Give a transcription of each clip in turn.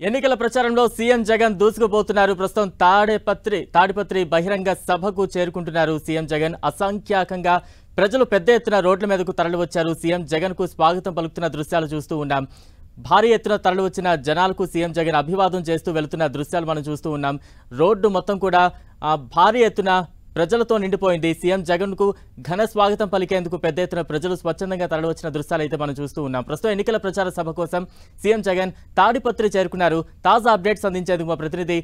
ఎన్నికల ప్రచారంలో సీఎం జగన్ దూసుకుపోతున్నారు. ప్రస్తుతం తాడిపత్రి బహిరంగ సభకు చేరుకుంటున్నారు సీఎం జగన్. అసంఖ్యాకంగా ప్రజలు పెద్ద ఎత్తున రోడ్ల మీదకు తరలివచ్చారు. సీఎం జగన్ కు స్వాగతం పలుకుతున్న దృశ్యాలు చూస్తూ ఉన్నాం. భారీ ఎత్తున తరలివచ్చిన జనాలకు సీఎం జగన్ అభివాదం చేస్తూ వెళ్తున్న దృశ్యాలు మనం చూస్తూ ఉన్నాం. రోడ్డు మొత్తం కూడా భారీ ఎత్తున ప్రజలతో నిండిపోయింది. సీఎం జగన్ కు ఘన స్వాగతం పలికేందుకు పెద్ద ఎత్తున ప్రజలు స్వచ్ఛందంగా తరలివచ్చిన దృశ్యాలు అయితే మనం చూస్తూ ఉన్నాం. ప్రస్తుతం ఎన్నికల ప్రచార సభ కోసం సీఎం జగన్ తాడిపత్రి చేరుకున్నారు. తాజా అప్డేట్స్ అందించేందుకు మా ప్రతినిధి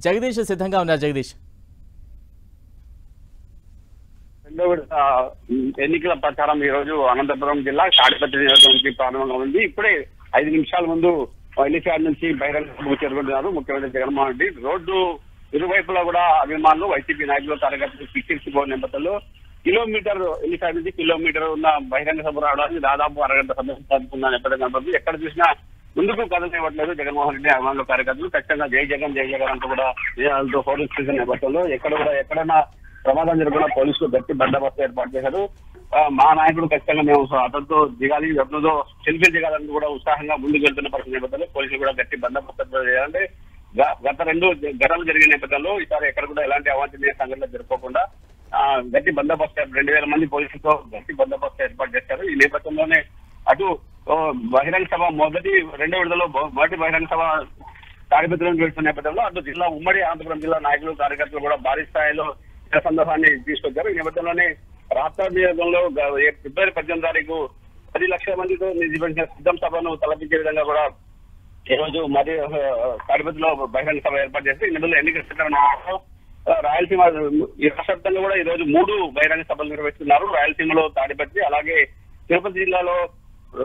జగదీష్ సిద్ధంగా ఉన్నారు. జగదీష్, రెండో విడత ఎన్నికల ప్రచారం ఈ రోజు అనంతపురం జిల్లా తాడిపత్రి నియోజకవర్గం ప్రారంభంగా ఉంది. ఇప్పుడే 5 నిమిషాల ముందు ఎన్నికల నుంచి బహిరంగ సభకు చేరుకుంటున్నారు ముఖ్యమంత్రి జగన్మోహన్ రెడ్డి. రోడ్డు ఇరువైపులా కూడా అభిమానులు, వైసీపీ నాయకులు, కార్యకర్తలు పిచ్చిపోయిన నేపథ్యంలో ఎన్నికల నుంచి కిలోమీటర్ ఉన్న బహిరంగ సభ రావడానికి దాదాపు అరగంట సమయం పడుతున్న నేపథ్యం కనబడుతుంది. ఎక్కడ చూసినా ముందుకు కదలనివ్వట్లేదు జగన్మోహన్ రెడ్డి అభిమానులు, కార్యకర్తలు. ఖచ్చితంగా జై జగన్ జై జగన్ అంటూ కూడా ఫోటోస్ తీసిన నేపథ్యంలో ఎక్కడైనా ప్రమాదం జరిగిన పోలీసులు గట్టి బందోబస్తు ఏర్పాటు చేశారు. మా నాయకుడు ఖచ్చితంగా మేము అతనితో దిగాలి, అతనితో సెల్ఫీలు దిగాలని కూడా ఉత్సాహంగా ముందుకు వెళ్తున్న పరిస్థితి నేపథ్యంలో పోలీసులు కూడా గట్టి బందోబస్తు చేయాలంటే గత 2 ఘటనలు జరిగిన నేపథ్యంలో ఈసారి ఎక్కడ కూడా ఎలాంటి అవాంఛనీయ సంఘటనలు జరుపుకోకుండా గట్టి బందోబస్తు 2000 మంది పోలీసులతో గట్టి బందోబస్తు ఏర్పాటు చేశారు. ఈ నేపథ్యంలోనే అటు బహిరంగ సభ రెండో విడతలో మొదటి బహిరంగ సభ తాడిపత్రిలో వెళ్తున్న నేపథ్యంలో అటు జిల్లా ఉమ్మడి అనంతపురం జిల్లా నాయకులు, కార్యకర్తలు కూడా భారీ స్థాయిలో సందర్భాన్ని తీసుకొచ్చారు. ఈ నేపథ్యంలోనే రాష్ట్ర నియోజకంలో ఫిబ్రవరి 18 తారీఖు 10 లక్షల మందితో నిర్వహించిన సిద్ధం సభను తలపించే విధంగా కూడా ఈ రోజు మరి తాడిపత్రిలో బహిరంగ సభ ఏర్పాటు చేస్తే ఈ నెలలో ఎన్నికల రాయలసీమ ఈ రాష్ట్రంలో కూడా ఈ రోజు 3 బహిరంగ సభలు నిర్వహిస్తున్నారు. రాయలసీమలో తాడిపత్రి, అలాగే తిరుపతి జిల్లాలో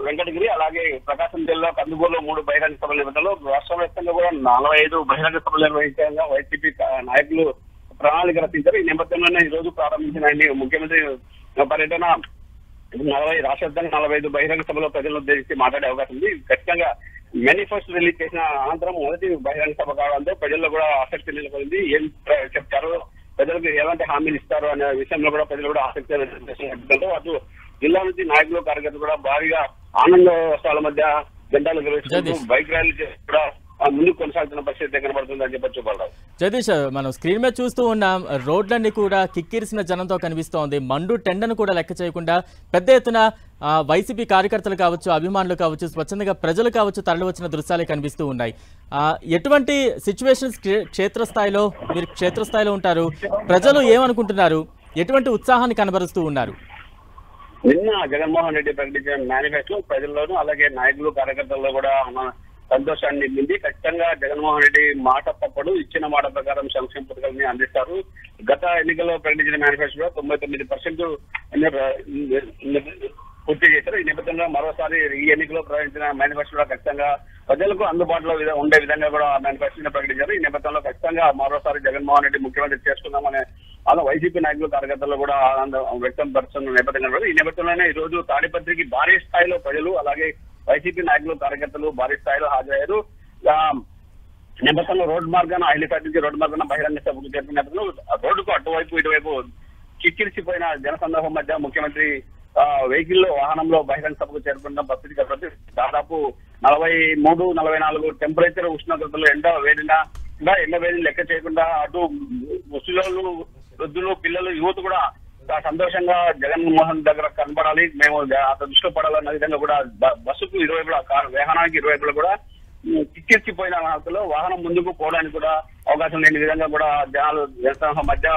వెంకటగిరి, అలాగే ప్రకాశం జిల్లా కందుకూరులో 3 బహిరంగ సభల నేపథ్యంలో రాష్ట్ర వ్యాప్తంగా కూడా 45 బహిరంగ సభలు నిర్వహించగా వైసీపీ నాయకులు ప్రణాళిక రచించారు. ఈ నేపథ్యంలోనే ఈ రోజు ప్రారంభించిన ముఖ్యమంత్రి పర్యటన రాష్ట్ర వ్యాప్తంగా 45 బహిరంగ సభలో ప్రజలను ఉద్దేశించి మాట్లాడే అవకాశం ఉంది. ఖచ్చితంగా మేనిఫెస్టో రిలీజ్ చేసిన అనంతరం మొదటి బహిరంగ సభ కావడంతో ప్రజల్లో కూడా ఆసక్తి నెలకొంది. ఏం చెప్తారు, ప్రజలకు ఎలాంటి హామీలు ఇస్తారు అనే విషయంలో కూడా ప్రజలు కూడా ఆసక్తి వ్యక్తం. అటు జిల్లా నుంచి నాయకులు, కార్యకర్తలు కూడా భారీగా ఆనంద వర్షాల మధ్య జెండాలు నిర్వహిస్తూ బైక్ ర్యాలీ చేసి కూడా ముందుకు కొనసాగుతున్న పరిస్థితి కనబడుతుంది అని చెప్పొచ్చు. జగదీష్, మనం స్క్రీన్ మీద చూస్తూ ఉన్నాం, రోడ్లన్నీ కూడా కిక్కిరిసిన జనంతో కనిపిస్తోంది. మండు టెండను కూడా లెక్క చేయకుండా పెద్ద ఎత్తున వైసీపీ కార్యకర్తలు కావచ్చు, అభిమానులు కావచ్చు, స్వచ్ఛందంగా ప్రజలు కావచ్చు తరలి వచ్చిన దృశ్యాలే కనిపిస్తూ ఉన్నాయి. ఎటువంటి సిచ్యువేషన్స్ క్షేత్రస్థాయిలో మీరు క్షేత్రస్థాయిలో ఉంటారు, ప్రజలు ఏమనుకుంటున్నారు, ఎటువంటి ఉత్సాహాన్ని కనబరుస్తూ ఉన్నారు? నిన్న జగన్మోహన్ రెడ్డి ప్రకటించిన మేనిఫెస్టో ప్రజల్లోనూ అలాగే నాయకులు, కార్యకర్తల్లో కూడా సంతోషాన్ని నింపింది. ఖచ్చితంగా జగన్మోహన్ రెడ్డి మాట తప్పడు, ఇచ్చిన మాట ప్రకారం సంక్షేమ పథకాలని అందిస్తారు. గత ఎన్నికల్లో ప్రకటించిన మేనిఫెస్టోలో 99% పూర్తి చేశారు. ఈ నేపథ్యంగా మరోసారి ఈ ఎన్నికల్లో ప్రకటించిన మేనిఫెస్టోలో ఖచ్చితంగా ప్రజలకు అందుబాటులో ఉండే విధంగా కూడా మేనిఫెస్టోని ప్రకటించారు. ఈ నేపథ్యంలో ఖచ్చితంగా మరోసారి జగన్మోహన్ రెడ్డి ముఖ్యమంత్రి చేసుకున్నామనే అలా వైసీపీ నాయకులు, కార్యకర్తలు కూడా ఆనందం వ్యక్తం పరుస్తున్న నేపథ్యంలో ఈ నేపథ్యంలోనే ఈ రోజు తాడిపత్రికి భారీ స్థాయిలో ప్రజలు, అలాగే వైసీపీ నాయకులు, కార్యకర్తలు భారీ స్థాయిలో హాజరయ్యారు. నేపథ్యంలో రోడ్డు మార్గాన హైలీఫ్యాట్ నుంచి రోడ్డు మార్గాన బహిరంగ సభకు చేరుకున్న నేపథ్యంలో రోడ్డుకు అటువైపు ఇటువైపు కిక్కిరిసిపోయిన జనసందోహం మధ్య ముఖ్యమంత్రి వెహికల్లో వాహనంలో బహిరంగ సభకు చేరుకున్న పరిస్థితి కాబట్టి దాదాపు 43-44 టెంపరేచర్ ఉష్ణోగ్రతలు ఎండ వేడిని లెక్క చేయకుండా అటు ముసలోళ్ళు, వృద్ధులు, పిల్లలు, యువత కూడా సంతోషంగా జగన్మోహన్ దగ్గర కనపడాలి, మేము అతను దృష్టిలో పడాలన్న విధంగా కూడా బస్సుకు ఇరువైపులా వాహనానికి ఇరువైపులా కూడా కిక్కిరిచిపోయిన హాలతలో వాహనం ముందుకు పోవడానికి కూడా అవకాశం లేని విధంగా కూడా జనసమూహం మధ్య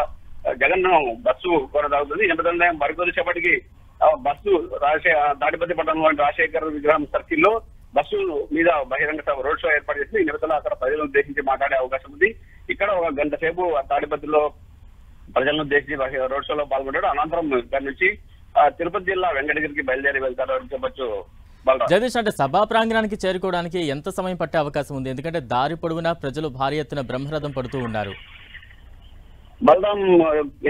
జగన్ బస్సు కొనసాగుతుంది. ఈ నేపథ్యంలో మరికొద్దిసేపటికి బస్సు తాడిపత్రి పట్టణంలోని రాజశేఖర్ విగ్రహం సర్కిల్లో బస్సు మీద బహిరంగ సభ రోడ్ షో ఏర్పాటు చేసి ఈ నేపథ్యంలో అక్కడ ప్రజలను ఉద్దేశించి మాట్లాడే అవకాశం ఉంది. ఇక్కడ 1 గంట సేపు తాడిపత్రిలో ప్రజలను ఉద్దేశించి రోడ్ షోలో పాల్గొంటాడు. అనంతరం ఇక్కడ నుంచి తిరుపతి జిల్లా వెంకటగిరికి బయలుదేరి వెళ్తారు అని చెప్పొచ్చు. జగదీష్, అంటే సభా ప్రాంగణానికి చేరుకోవడానికి ఎంత సమయం పట్టే అవకాశం ఉంది? ఎందుకంటే దారి పొడవునా ప్రజలు భారీ ఎత్తున బ్రహ్మరథం పడుతూ ఉన్నారు. బలరాం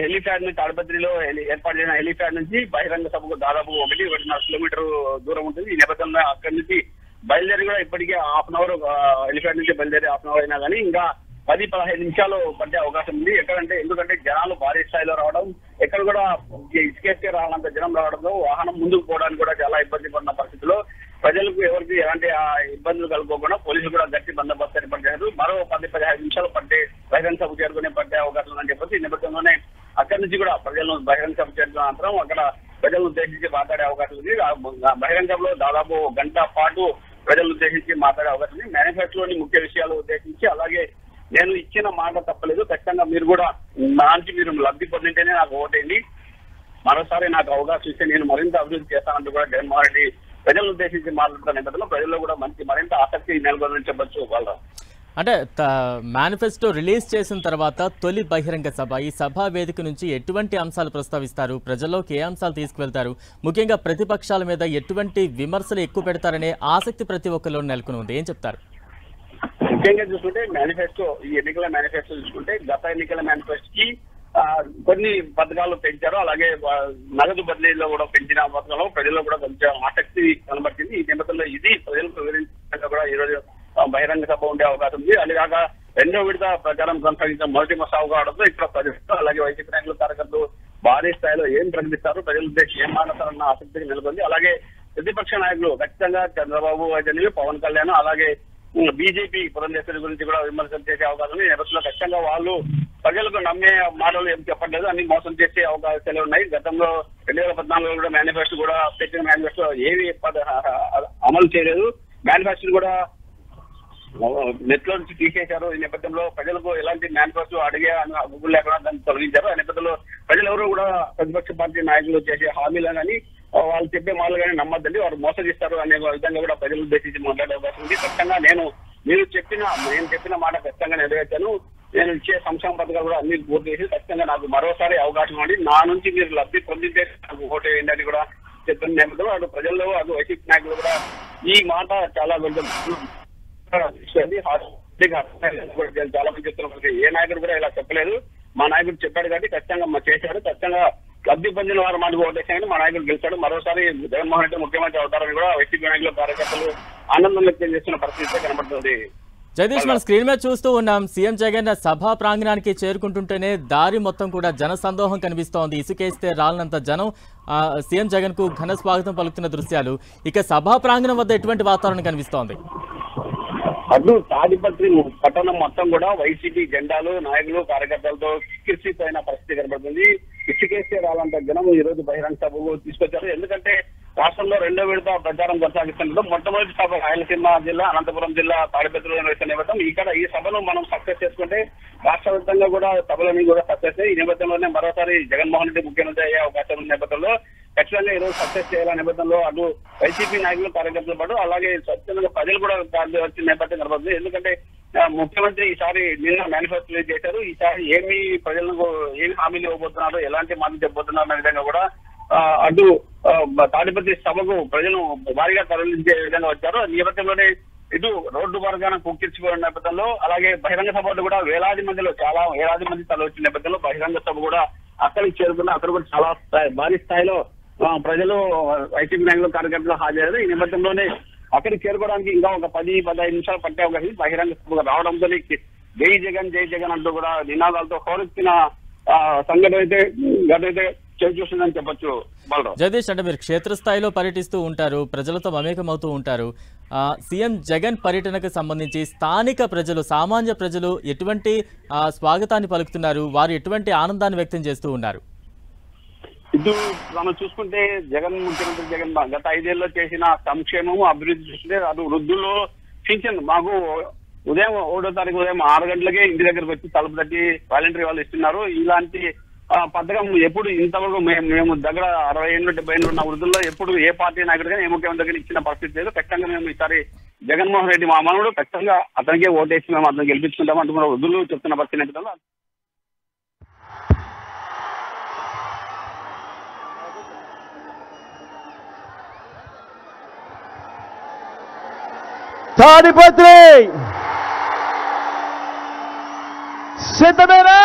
హెలిప్యాడ్ నుంచి తాడిపత్రిలో ఏర్పాటు చేసిన హెలిప్యాడ్ నుంచి బహిరంగ సభకు దాదాపు 1.5 కిలోమీటర్ దూరం ఉంటుంది. ఈ నేపథ్యంలో అక్కడి నుంచి బయలుదేరి కూడా ఇప్పటికే హాఫ్ అన్ అవర్ హెలిప్యాడ్ నుంచి బయలుదేరి హాఫ్ అన్ అవర్ అయినా కానీ ఇంకా 10-15 నిమిషాలు పట్టే అవకాశం ఉంది. ఎందుకంటే జనాలు భారీ స్థాయిలో రావడం, ఎక్కడ కూడా ఇసుకేస్తే రావాలంత జనం రావడంతో వాహనం ముందుకు పోవడానికి కూడా చాలా ఇబ్బంది పడిన పరిస్థితిలో ప్రజలకు ఎవరికి ఎలాంటి ఇబ్బందులు కలుపుకోకుండా పోలీసులు కూడా గట్టి బందోబస్తు ప్రజలను బహిరంగ సభ చేసిన అనంతరం అక్కడ ప్రజలను ఉద్దేశించి మాట్లాడే అవకాశం ఉంది. బహిరంగ సభలో దాదాపు గంట పాటు ప్రజలను ఉద్దేశించి మాట్లాడే అవకాశం ఉంది. మేనిఫెస్టోలోని ముఖ్య విషయాలు ఉద్దేశించి అలాగే నేను ఇచ్చిన మాట తప్పలేదు, ఖచ్చితంగా మీరు కూడా దానికి మీరు లబ్ధి పొందింటేనే నాకు ఓటేయండి, మరోసారి నాకు అవకాశం ఇస్తే నేను మరింత అభివృద్ధి చేస్తానంటూ కూడా జగన్మోహన్ రెడ్డి ప్రజలను ఉద్దేశించి మాట్లాడుతున్న నేపథ్యంలో ప్రజల్లో కూడా మరింత ఆసక్తి నెలకొందని చెప్పొచ్చు. వాళ్ళ అంటే మేనిఫెస్టో రిలీజ్ చేసిన తర్వాత తొలి బహిరంగ సభ, ఈ సభా వేదిక నుంచి ఎటువంటి అంశాలు ప్రస్తావిస్తారు, ప్రజల్లోకి ఏ అంశాలు తీసుకువెళ్తారు, ముఖ్యంగా ప్రతిపక్షాల మీద ఎటువంటి విమర్శలు ఎక్కువ పెడతారనే ఆసక్తి ప్రతి ఒక్కరిలో నెలకొని ఉంది, ఏం చెప్తారు? ముఖ్యంగా చూసుకుంటే మేనిఫెస్టో, ఈ ఎన్నికల మేనిఫెస్టో చూసుకుంటే గత ఎన్నికల మేనిఫెస్టోకి కొన్ని పథకాలు పెంచారు, అలాగే నగదు బదిలీలో కూడా పెంచిన పథకాలు ప్రజల్లో కూడా కొంచెం ఆసక్తి కనబడుతుంది. ఈ నేపథ్యంలో ఇది ప్రజలకు వివరించడానికి కూడా ఈ రోజు బహిరంగ సభ ఉండే అవకాశం ఉంది. అలాగాక రెండో విడత ప్రచారం కొనసాగించిన మొదటి మసావు కావడంతో ఇక్కడ ప్రజలు అలాగే వైసీపీ నాయకులు కార్యకర్తలు భారీ స్థాయిలో ఏం ప్రకటిస్తారు, ప్రజల ఉద్దేశం ఏం మాట్లాడతారన్న ఆసక్తికి నెలకొంది. అలాగే ప్రతిపక్ష నాయకులు ఖచ్చితంగా చంద్రబాబు అయితే పవన్ కళ్యాణ్ అలాగే బీజేపీ పురంధేశ్వరి గురించి కూడా విమర్శలు చేసే అవకాశం ఉంది. నేపథ్యంలో ఖచ్చితంగా వాళ్ళు ప్రజలకు నమ్మే మాటలు ఏం చెప్పట్లేదు, అన్ని మోసం చేసే అవకాశాలు ఉన్నాయి. గతంలో 2014లో కూడా మేనిఫెస్టో కూడా పెట్టిన మేనిఫెస్టో ఏవి అమలు చేయలేదు, మేనిఫెస్టో కూడా నెట్ లో నుంచి తీసేశారు. ఈ నేపథ్యంలో ప్రజలకు ఎలాంటి మేనిఫెస్టో అడిగే గుగ్గులు లేకుండా దాన్ని తొలగించారు. ఆ నేపథ్యంలో ప్రజలు ఎవరు కూడా ప్రతిపక్ష పార్టీ నాయకులు చేసే హామీలను కానీ వాళ్ళు చెప్పే మాటలు కానీ నమ్మద్దండి, వారు మోసగిస్తారు అనే విధంగా కూడా ప్రజలు ఉద్దేశించి మాట్లాడే అవకాశం ఉంది. ఖచ్చితంగా నేను చెప్పిన మాట ఖచ్చితంగా నెరవేర్చాను, నేను ఇచ్చే సంక్షేమ పథకాలు కూడా అన్ని పూర్తి చేసి ఖచ్చితంగా నాకు మరోసారి అవకాశం అండి, నా నుంచి మీరు లబ్ధి పొందితే నాకు ఓటు వేయండి అని కూడా చెప్పిన నేపథ్యంలో అటు ప్రజల్లో అటు వైసీపీ నాయకులు కూడా ఈ మాట చాలా కొంచెం చాలా మంది చెప్తున్నారు. ఏ నాయకుడు కూడా ఇలా చెప్పలేదు, మా నాయకుడు చెప్పాడు కాబట్టి ఖచ్చితంగా చేశాడు, ఖచ్చితంగా లబ్ధి పొందిన వారు మాకు ఓటేసాయని మా నాయకుడు గెలిచాడు, మరోసారి జగన్మోహన్ రెడ్డి ముఖ్యమంత్రి అవుతారని కూడా వైసీపీ నాయకులు కార్యకర్తలు ఆనందం వ్యక్తం చేస్తున్న పరిస్థితి కనబడుతుంది. జగదీష్, మన స్క్రీన్ మీద చూస్తూ ఉన్నాం, సీఎం జగన్ సభా ప్రాంగణానికి చేరుకుంటుంటేనే దారి మొత్తం కూడా జన సందోహం కనిపిస్తోంది. ఇసుకేస్తే రాలనంత జనం సీఎం జగన్ కు ఘన స్వాగతం పలుకుతున్న దృశ్యాలు. ఇక సభా ప్రాంగణం వద్ద ఎటువంటి వాతావరణం కనిపిస్తోంది? అటు తాడిపత్రి పట్టణం మొత్తం కూడా వైసీపీ జెండాలు నాయకులు కార్యకర్తలతో కిర్చిపోయిన పరిస్థితి కనబడుతుంది. ఇసుకేస్తే రాలంత జనం ఈ రోజు బహిరంగ సభకు తీసుకొచ్చారు. ఎందుకంటే రాష్ట్రంలో రెండో విడత ప్రచారం కొనసాగిస్తున్నప్పుడు మొట్టమొదటి సభ రాయలసీమ జిల్లా అనంతపురం జిల్లా తాడిపత్రిలో నిర్వహిస్తున్న నేపథ్యం ఇక్కడ ఈ సభను మనం సక్సెస్ చేసుకుంటే రాష్ట్ర వ్యాప్తంగా కూడా సభలని కూడా సక్సెస్ అయ్యి ఈ నేపథ్యంలోనే మరోసారి జగన్మోహన్ రెడ్డి ముఖ్యమంత్రి అయ్యే అవకాశం ఉన్న నేపథ్యంలో ఖచ్చితంగా ఈ రోజు సక్సెస్ చేయాలనే నేపథ్యంలో అటు వైసీపీ నాయకులు కార్యకర్తలు పాటు అలాగే స్వచ్ఛంగా ప్రజలు కూడా వచ్చిన నేపథ్యం కనబడుతుంది. ఎందుకంటే ముఖ్యమంత్రి ఈసారి నిన్న మేనిఫెస్టో రిలీజ్ చేశారు, ఈసారి ప్రజలకు ఏమి హామీలు ఇవ్వబోతున్నారు, ఎలాంటి మాటలు చెప్పబోతున్నారు అనే విధంగా కూడా అటు తాడిపత్రి సభకు ప్రజలు భారీగా తరలించే విధంగా వచ్చారు. ఈ నేపథ్యంలోనే ఇటు రోడ్డు మార్గాన కుక్కిర్చిపోయిన నేపథ్యంలో అలాగే బహిరంగ సభలు కూడా వేలాది మంది తరలి వచ్చిన నేపథ్యంలో బహిరంగ సభ కూడా అక్కడికి చేరుకున్న అక్కడ కూడా చాలా భారీ స్థాయిలో ప్రజలు వైసీపీ నాయకులు కార్యకర్తలు హాజరయ్యారు. ఈ నేపథ్యంలోనే అక్కడికి చేరుకోవడానికి ఇంకా ఒక 10-15 నిమిషాలు పట్టే అవకాశం బహిరంగ సభ రావడంతో జై జగన్ అంటూ కూడా నినాదాలతో హోరెత్తిన సంఘటన అయితే గతైతే చూస్తుందని చెప్పొచ్చు. జగదీష్, అంటే మీరు క్షేత్రస్థాయిలో పర్యటిస్తూ ఉంటారు, ప్రజలతో మమేకమవుతూ ఉంటారు. సీఎం జగన్ పర్యటనకు సంబంధించి స్థానిక ప్రజలు, సామాన్య ప్రజలు ఎటువంటి స్వాగతాన్ని పలుకుతున్నారు, వారు ఎటువంటి ఆనందాన్ని వ్యక్తం చేస్తూ ఉన్నారు? ఇటు మనం చూసుకుంటే ముఖ్యమంత్రి జగన్ గత 5 ఏళ్ళలో చేసిన సంక్షేమము అభివృద్ధి చూస్తుంటే అటు వృద్ధుల్లో పింఛన్ మాకు ఉదయం 1వ తారీఖు ఉదయం 6 గంటలకే ఇంటి దగ్గరకు వచ్చి తలుపు తట్టి వాలంటరీ వాళ్ళు ఇస్తున్నారు. ఇలాంటి పథకం ఎప్పుడు ఇంతవరకు మేము దగ్గర 60 ఏళ్ళు 70 ఏళ్ళు ఉన్న వృద్ధుల్లో ఎప్పుడు ఏ పార్టీ నాయకుడు కానీ ఏ ముఖ్యమంత్రి కానీ ఇచ్చిన పరిస్థితి లేదు. ఖచ్చితంగా మేము ఈసారి జగన్మోహన్ రెడ్డి మా మనవుడు ఖచ్చితంగా అతనికే ఓటేసి మేము అతను గెలిపించుకుంటాం అంటూ కూడా వృద్ధులు చెప్తున్న పరిస్థితి నేపథ్యంలో తాడిపత్రి సిద్ధమేనా?